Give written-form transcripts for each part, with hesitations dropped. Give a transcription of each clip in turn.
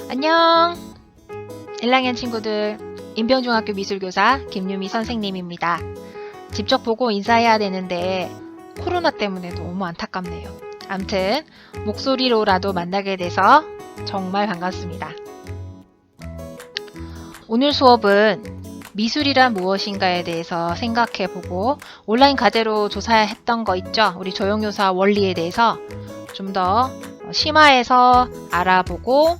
안녕! 1학년 친구들, 인병중학교 미술교사 김유미 선생님입니다. 직접 보고 인사해야 되는데 코로나 때문에 너무 안타깝네요. 암튼 목소리로라도 만나게 돼서 정말 반갑습니다. 오늘 수업은 미술이란 무엇인가에 대해서 생각해보고 온라인 과제로 조사했던 거 있죠? 우리 조형요사 원리에 대해서 좀 더 심화해서 알아보고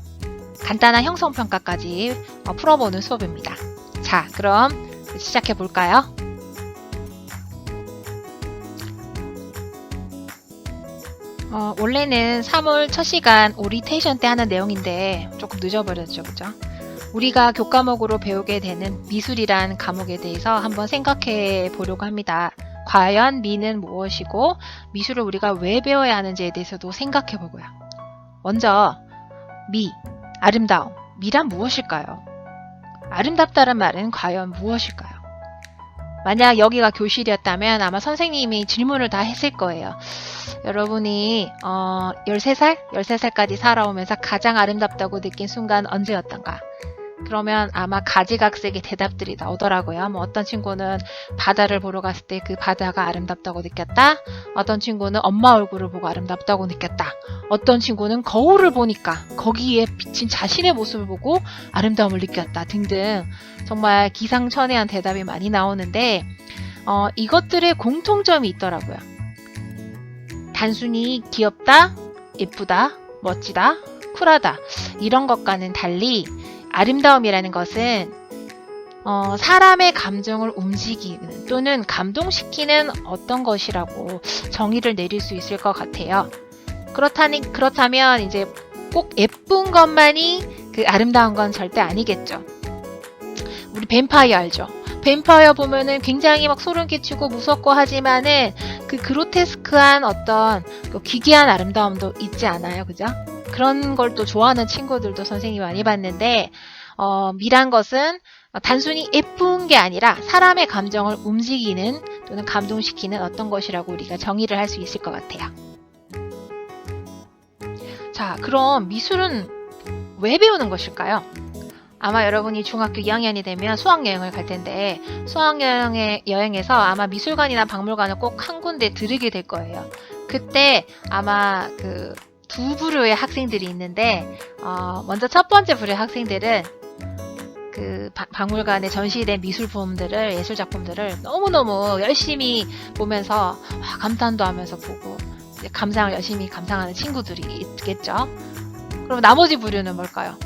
간단한 형성평가까지 풀어보는 수업입니다. 자, 그럼 시작해 볼까요? 원래는 3월 첫 시간 오리테이션 때 하는 내용인데 조금 늦어버렸죠, 그죠? 우리가 교과목으로 배우게 되는 미술이란 과목에 대해서 한번 생각해 보려고 합니다. 과연 미는 무엇이고 미술을 우리가 왜 배워야 하는지에 대해서도 생각해 보고요. 먼저 미, 아름다움. 미란 무엇일까요? 아름답다는 말은 과연 무엇일까요? 만약 여기가 교실이었다면 아마 선생님이 질문을 다 했을 거예요. 여러분이 13살까지 살아오면서 가장 아름답다고 느낀 순간 언제였던가? 그러면 아마 가지각색의 대답들이 나오더라고요. 어떤 친구는 바다를 보러 갔을 때 그 바다가 아름답다고 느꼈다. 어떤 친구는 엄마 얼굴을 보고 아름답다고 느꼈다. 어떤 친구는 거울을 보니까 거기에 비친 자신의 모습을 보고 아름다움을 느꼈다 등등 정말 기상천외한 대답이 많이 나오는데 이것들의 공통점이 있더라고요. 단순히 귀엽다, 예쁘다, 멋지다, 쿨하다 이런 것과는 달리 아름다움이라는 것은 사람의 감정을 움직이는 또는 감동시키는 어떤 것이라고 정의를 내릴 수 있을 것 같아요. 그렇다면 이제 꼭 예쁜 것만이 그 아름다운 건 절대 아니겠죠. 우리 뱀파이어 알죠? 뱀파이어 보면은 굉장히 막 소름 끼치고 무섭고 하지만은 그 그로테스크한 어떤 그 기괴한 아름다움도 있지 않아요, 그죠? 그런 걸 또 좋아하는 친구들도 선생님이 많이 봤는데 미란 것은 단순히 예쁜 게 아니라 사람의 감정을 움직이는 또는 감동시키는 어떤 것이라고 우리가 정의를 할 수 있을 것 같아요. 자, 그럼 미술은 왜 배우는 것일까요? 아마 여러분이 중학교 2학년이 되면 수학여행을 갈 텐데 수학여행에서 아마 미술관이나 박물관을 꼭 한 군데 들으게 될 거예요. 그때 아마 그 두 부류의 학생들이 있는데 먼저 첫 번째 부류의 학생들은 그 박물관에 전시된 미술품들을 예술작품들을 너무너무 열심히 보면서 감탄도 하면서 보고 이제 감상을 열심히 감상하는 친구들이 있겠죠. 그럼 나머지 부류는 뭘까요?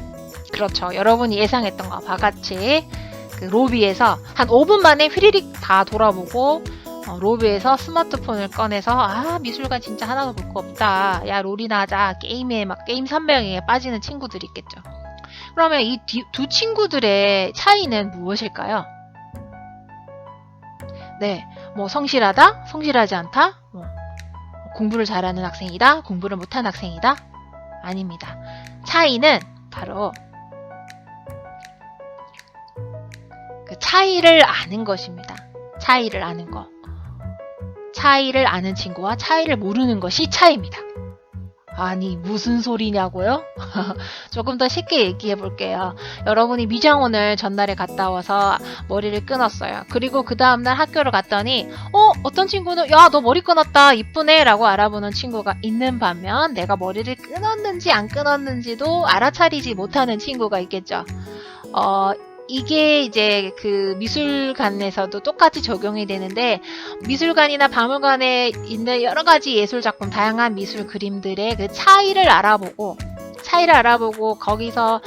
그렇죠. 여러분이 예상했던 것과 같이 그 로비에서 한 5분 만에 휘리릭 다 돌아보고 로비에서 스마트폰을 꺼내서 미술관 진짜 하나도 볼 거 없다. 야 롤이나 하자. 게임에 막 게임 선명에 빠지는 친구들이 있겠죠. 그러면 이 두 친구들의 차이는 무엇일까요? 네, 성실하다, 성실하지 않다, 공부를 잘하는 학생이다, 공부를 못하는 학생이다? 아닙니다. 차이는 바로 그 차이를 아는 것입니다. 차이를 아는 거. 차이를 아는 친구와 차이를 모르는 것이 차이입니다. 아니 무슨 소리냐고요? 조금 더 쉽게 얘기해 볼게요. 여러분이 미장원을 전날에 갔다 와서 머리를 끊었어요. 그리고 그 다음날 학교를 갔더니 어떤 친구는 야 너 머리 끊었다 이쁘네 라고 알아보는 친구가 있는 반면 내가 머리를 끊었는지 안 끊었는지도 알아차리지 못하는 친구가 있겠죠. 이게 이제 그 미술관에서도 똑같이 적용이 되는데 미술관이나 박물관에 있는 여러 가지 예술작품, 다양한 미술 그림들의 그 차이를 알아보고 거기서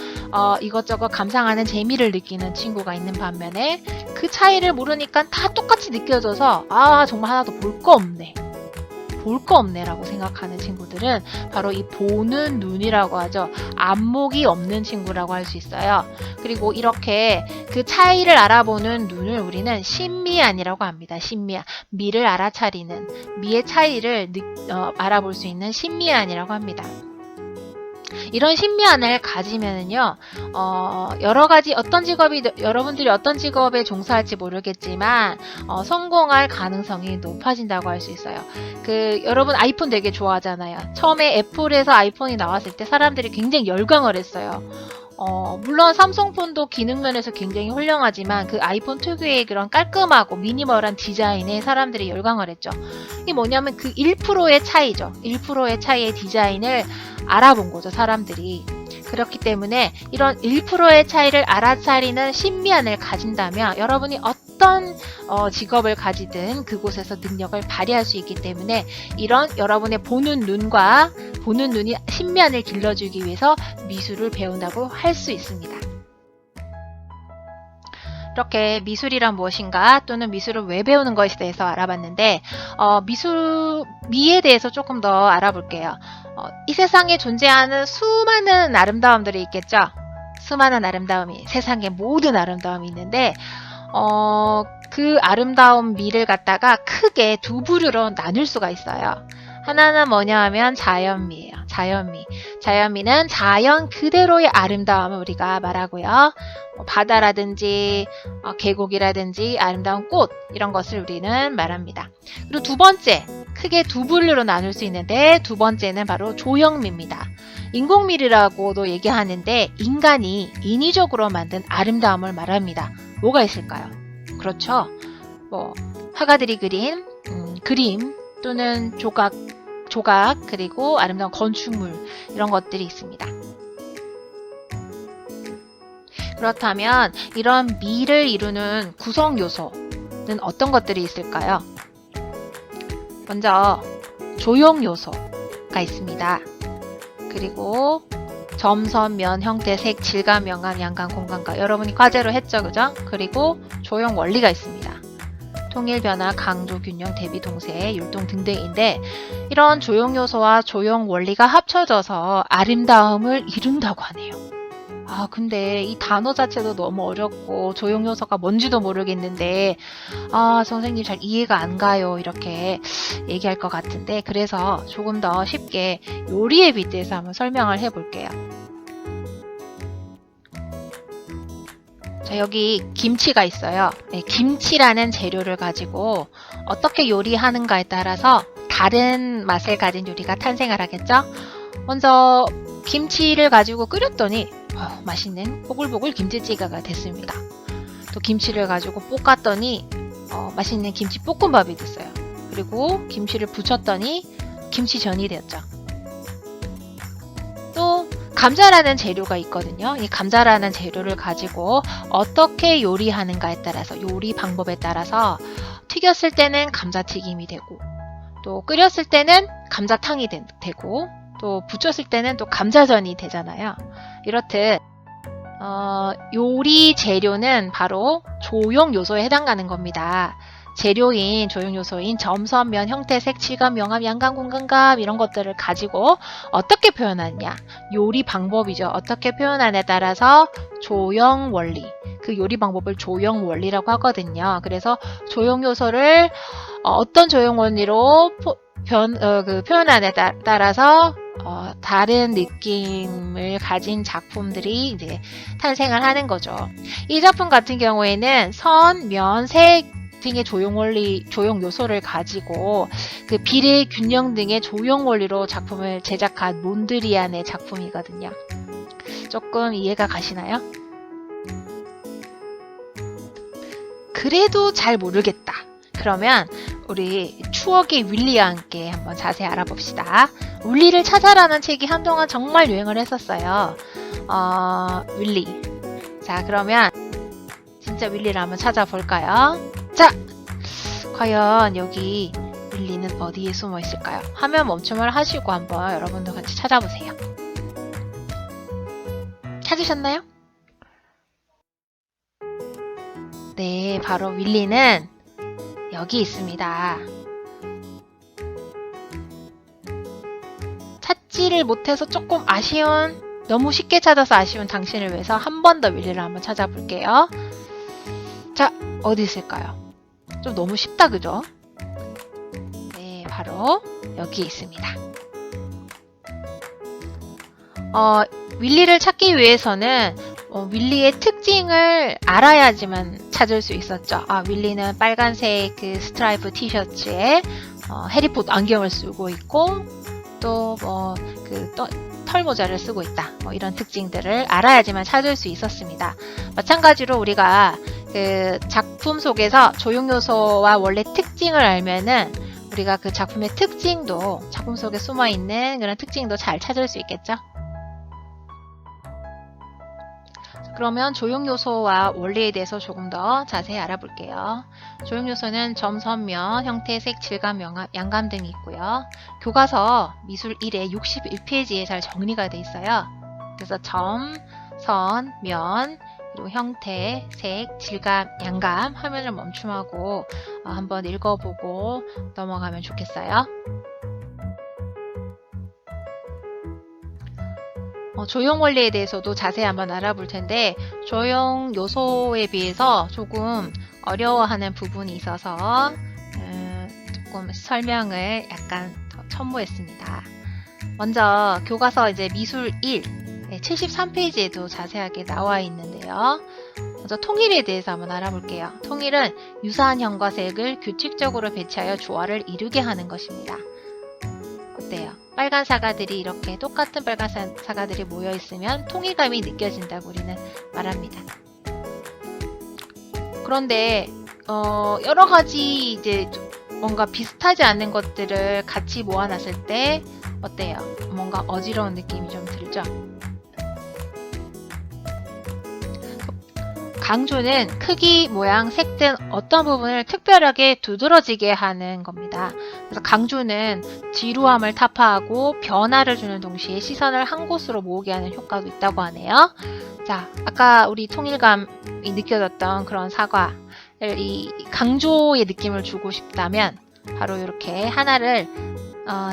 이것저것 감상하는 재미를 느끼는 친구가 있는 반면에 그 차이를 모르니까 다 똑같이 느껴져서 정말 하나도 볼 거 없네 라고 생각하는 친구들은 바로 이 보는 눈이라고 하죠. 안목이 없는 친구라고 할 수 있어요. 그리고 이렇게 그 차이를 알아보는 눈을 우리는 신미안이라고 합니다. 신미안. 미를 알아차리는, 미의 차이를 알아볼 수 있는 신미안이라고 합니다. 이런 신미안을 가지면은요, 여러 가지 여러분들이 어떤 직업에 종사할지 모르겠지만, 성공할 가능성이 높아진다고 할 수 있어요. 여러분 아이폰 되게 좋아하잖아요. 처음에 애플에서 아이폰이 나왔을 때 사람들이 굉장히 열광을 했어요. 물론 삼성폰도 기능면에서 굉장히 훌륭하지만 그 아이폰 특유의 그런 깔끔하고 미니멀한 디자인에 사람들이 열광을 했죠. 이게 뭐냐면 그 1%의 차이죠. 1%의 차이의 디자인을 알아본 거죠, 사람들이. 그렇기 때문에 이런 1%의 차이를 알아차리는 신미안을 가진다면 여러분이 어떤 직업을 가지든 그곳에서 능력을 발휘할 수 있기 때문에 이런 여러분의 보는 눈이 신미안을 길러주기 위해서 미술을 배운다고 할 수 있습니다. 이렇게 미술이란 무엇인가 또는 미술을 왜 배우는 것에 대해서 알아봤는데 미에 대해서 조금 더 알아볼게요. 이 세상에 존재하는 수많은 아름다움들이 있겠죠. 수많은 아름다움이, 세상의 모든 아름다움이 있는데 그 아름다운 미를 갖다가 크게 두 부류로 나눌 수가 있어요. 하나는 뭐냐 하면 자연미예요. 자연미는 자연 그대로의 아름다움을 우리가 말하고요. 바다라든지 계곡이라든지 아름다운 꽃 이런 것을 우리는 말합니다. 그리고 두 번째, 크게 두 분류로 나눌 수 있는데 두 번째는 바로 조형미입니다. 인공미라고도 얘기하는데 인간이 인위적으로 만든 아름다움을 말합니다. 뭐가 있을까요? 그렇죠. 화가들이 그린 그림 또는 조각 그리고 아름다운 건축물 이런 것들이 있습니다. 그렇다면 이런 미를 이루는 구성 요소는 어떤 것들이 있을까요? 먼저 조형 요소가 있습니다. 그리고 점, 선, 면, 형태, 색, 질감, 명암, 양감, 공간과 여러분이 과제로 했죠, 그죠? 그리고 조형 원리가 있습니다. 통일, 변화, 강조, 균형, 대비, 동세, 율동 등등인데 이런 조형 요소와 조형 원리가 합쳐져서 아름다움을 이룬다고 하네요. 근데 이 단어 자체도 너무 어렵고 조형 요소가 뭔지도 모르겠는데 선생님 잘 이해가 안 가요 이렇게 얘기할 것 같은데 그래서 조금 더 쉽게 요리에 빗대서 한번 설명을 해볼게요. 자, 여기 김치가 있어요. 네, 김치라는 재료를 가지고 어떻게 요리하는가에 따라서 다른 맛을 가진 요리가 탄생을 하겠죠. 먼저 김치를 가지고 끓였더니 맛있는 보글보글 김치찌개가 됐습니다. 또 김치를 가지고 볶았더니 맛있는 김치볶음밥이 됐어요. 그리고 김치를 부쳤더니 김치전이 되었죠. 또 감자라는 재료가 있거든요. 이 감자라는 재료를 가지고 어떻게 요리하는가에 따라서 요리 방법에 따라서 튀겼을 때는 감자튀김이 되고 또 끓였을 때는 감자탕이 되고 또 부쳤을 때는 또 감자전이 되잖아요. 이렇듯 요리 재료는 바로 조형 요소에 해당하는 겁니다. 재료인 조형 요소인 점, 선, 면, 형태, 색, 질감, 명암, 양감, 공간감 이런 것들을 가지고 어떻게 표현하느냐 요리 방법이죠. 어떻게 표현하느냐에 따라서 조형 원리 그 요리 방법을 조형 원리라고 하거든요. 그래서 조형 요소를 어떤 조형 원리로 표현하느냐에 따라서 다른 느낌을 가진 작품들이 이제 탄생을 하는 거죠. 이 작품 같은 경우에는 선, 면, 색 등의 조형 요소를 가지고 그 비례, 균형 등의 조형 원리로 작품을 제작한 몬드리안의 작품이거든요. 조금 이해가 가시나요? 그래도 잘 모르겠다. 그러면 우리 추억의 윌리와 함께 한번 자세히 알아봅시다. 윌리를 찾아라는 책이 한동안 정말 유행을 했었어요. 윌리. 자, 그러면 진짜 윌리를 한번 찾아볼까요? 자, 과연 여기 윌리는 어디에 숨어 있을까요? 화면 멈춤을 하시고 한번 여러분도 같이 찾아보세요. 찾으셨나요? 네, 바로 윌리는 여기 있습니다. 찾지를 못해서 조금 너무 쉽게 찾아서 아쉬운 당신을 위해서 한 번 더 윌리를 한번 찾아볼게요. 자, 어디 있을까요? 좀 너무 쉽다, 그죠? 네, 바로 여기 있습니다. 윌리를 찾기 위해서는 윌리의 특징을 알아야지만 찾을 수 있었죠. 윌리는 빨간색 그 스트라이프 티셔츠에 해리포터 안경을 쓰고 있고 또 털모자를 쓰고 있다. 이런 특징들을 알아야지만 찾을 수 있었습니다. 마찬가지로 우리가 그 작품 속에서 조형 요소와 원래 특징을 알면은 우리가 그 작품의 특징도 작품 속에 숨어 있는 그런 특징도 잘 찾을 수 있겠죠. 그러면 조형 요소와 원리에 대해서 조금 더 자세히 알아볼게요. 조형 요소는 점, 선, 면, 형태, 색, 질감, 양감 등이 있고요. 교과서 미술 1의 61페이지에 잘 정리가 돼 있어요. 그래서 점, 선, 면, 그리고 형태, 색, 질감, 양감 화면을 멈춤하고 한번 읽어보고 넘어가면 좋겠어요. 조형 원리에 대해서도 자세히 한번 알아볼 텐데 조형 요소에 비해서 조금 어려워하는 부분이 있어서 조금 설명을 약간 더 첨부했습니다. 먼저 교과서 이제 미술 1 73페이지에도 자세하게 나와 있는데요. 먼저 통일에 대해서 한번 알아볼게요. 통일은 유사한 형과 색을 규칙적으로 배치하여 조화를 이루게 하는 것입니다. 어때요? 빨간 사과들이 이렇게 똑같은 빨간 사과들이 모여 있으면 통일감이 느껴진다고 우리는 말합니다. 그런데 여러 가지 이제 뭔가 비슷하지 않은 것들을 같이 모아놨을 때 어때요? 뭔가 어지러운 느낌이 좀 들죠? 강조는 크기, 모양, 색 등 어떤 부분을 특별하게 두드러지게 하는 겁니다. 그래서 강조는 지루함을 타파하고 변화를 주는 동시에 시선을 한 곳으로 모으게 하는 효과도 있다고 하네요. 자, 아까 우리 통일감이 느껴졌던 그런 사과를 이 강조의 느낌을 주고 싶다면 바로 이렇게 하나를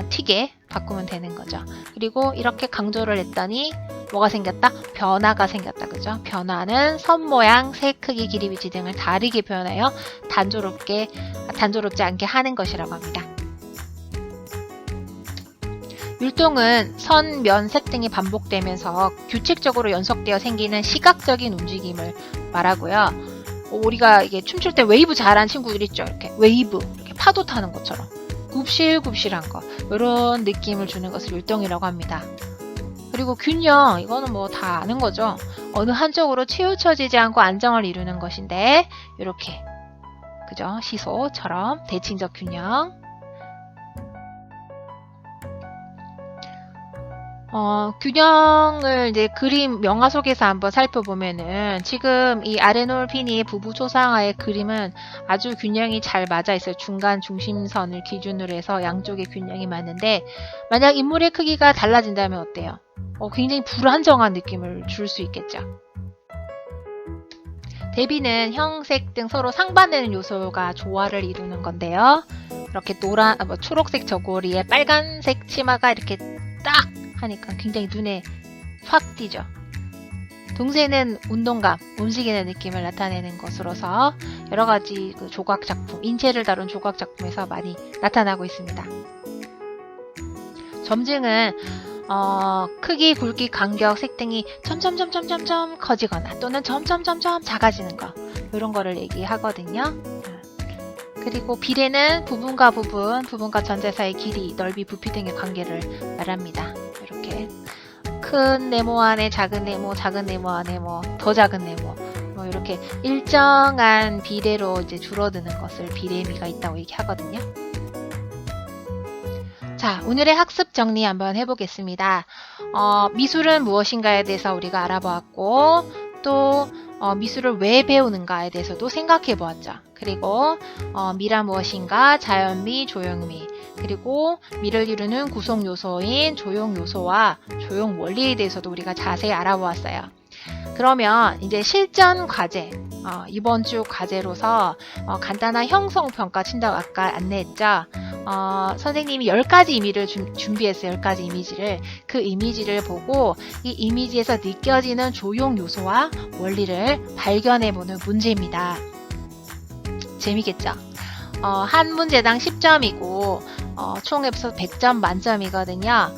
튀게 바꾸면 되는 거죠. 그리고 이렇게 강조를 했더니 뭐가 생겼다? 변화가 생겼다. 그죠? 변화는 선 모양, 색, 크기, 길이, 위치 등을 다르게 표현하여 단조롭지 않게 하는 것이라고 합니다. 율동은 선, 면, 색 등이 반복되면서 규칙적으로 연속되어 생기는 시각적인 움직임을 말하고요. 우리가 이게 춤출 때 웨이브 잘하는 친구들 있죠? 이렇게 웨이브, 이렇게 파도 타는 것처럼 굽실굽실한 거, 이런 느낌을 주는 것을 율동이라고 합니다. 그리고 균형, 이거는 뭐 다 아는 거죠. 어느 한쪽으로 치우쳐지지 않고 안정을 이루는 것인데 이렇게 그죠? 시소처럼 대칭적 균형. 균형을 이제 그림 명화 속에서 한번 살펴보면은 지금 이 아레놀피니의 부부 초상화의 그림은 아주 균형이 잘 맞아 있어요. 중간 중심선을 기준으로 해서 양쪽의 균형이 맞는데 만약 인물의 크기가 달라진다면 어때요? 굉장히 불안정한 느낌을 줄 수 있겠죠. 대비는 형색 등 서로 상반되는 요소가 조화를 이루는 건데요. 이렇게 초록색 저고리에 빨간색 치마가 이렇게 딱 하니까 굉장히 눈에 확 띄죠. 동세는 운동감, 움직이는 느낌을 나타내는 것으로서 여러 가지 그 조각 작품, 인체를 다룬 조각 작품에서 많이 나타나고 있습니다. 점증은 크기, 굵기, 간격, 색 등이 점점점점점점 커지거나 또는 점점점점 작아지는 거, 이런 거를 얘기하거든요. 그리고 비례는 부분과 부분과 전체 사이의 길이, 넓이, 부피 등의 관계를 말합니다. 이렇게 큰 네모 안에 작은 네모, 작은 네모 안에 더 작은 네모, 이렇게 일정한 비례로 이제 줄어드는 것을 비례미가 있다고 얘기하거든요. 자, 오늘의 학습 정리 한번 해보겠습니다. 미술은 무엇인가에 대해서 우리가 알아보았고, 또 미술을 왜 배우는가에 대해서도 생각해 보았죠. 그리고 미란 무엇인가, 자연미, 조형미, 그리고 미를 이루는 구성 요소인 조형 요소와 조형 원리에 대해서도 우리가 자세히 알아보았어요. 그러면 이제 실전 과제, 이번 주 과제로서 간단한 형성평가 친다고 아까 안내했죠. 선생님이 10가지 이미지를 준비했어요. 10가지 이미지를. 그 이미지를 보고 이 이미지에서 느껴지는 조형 요소와 원리를 발견해보는 문제입니다. 재미겠죠? 한 문제당 10점이고 총 합해서 100점 만점이거든요.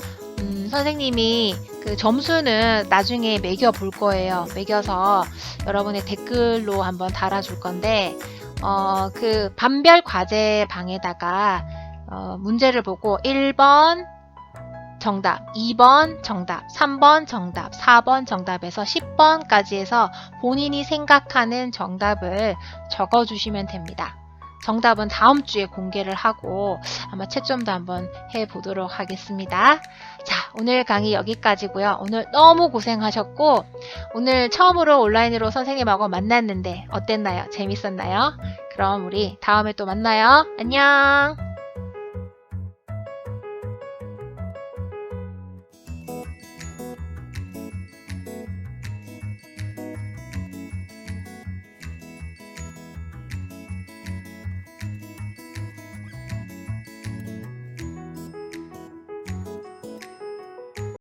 선생님이 그 점수는 나중에 매겨 볼 거예요. 매겨서 여러분의 댓글로 한번 달아줄 건데, 그 반별 과제 방에다가 문제를 보고 1번 정답, 2번 정답, 3번 정답, 4번 정답에서 10번까지 해서 본인이 생각하는 정답을 적어주시면 됩니다. 정답은 다음 주에 공개를 하고 아마 채점도 한번 해보도록 하겠습니다. 자, 오늘 강의 여기까지고요. 오늘 너무 고생하셨고 오늘 처음으로 온라인으로 선생님하고 만났는데 어땠나요? 재밌었나요? 그럼 우리 다음에 또 만나요. 안녕!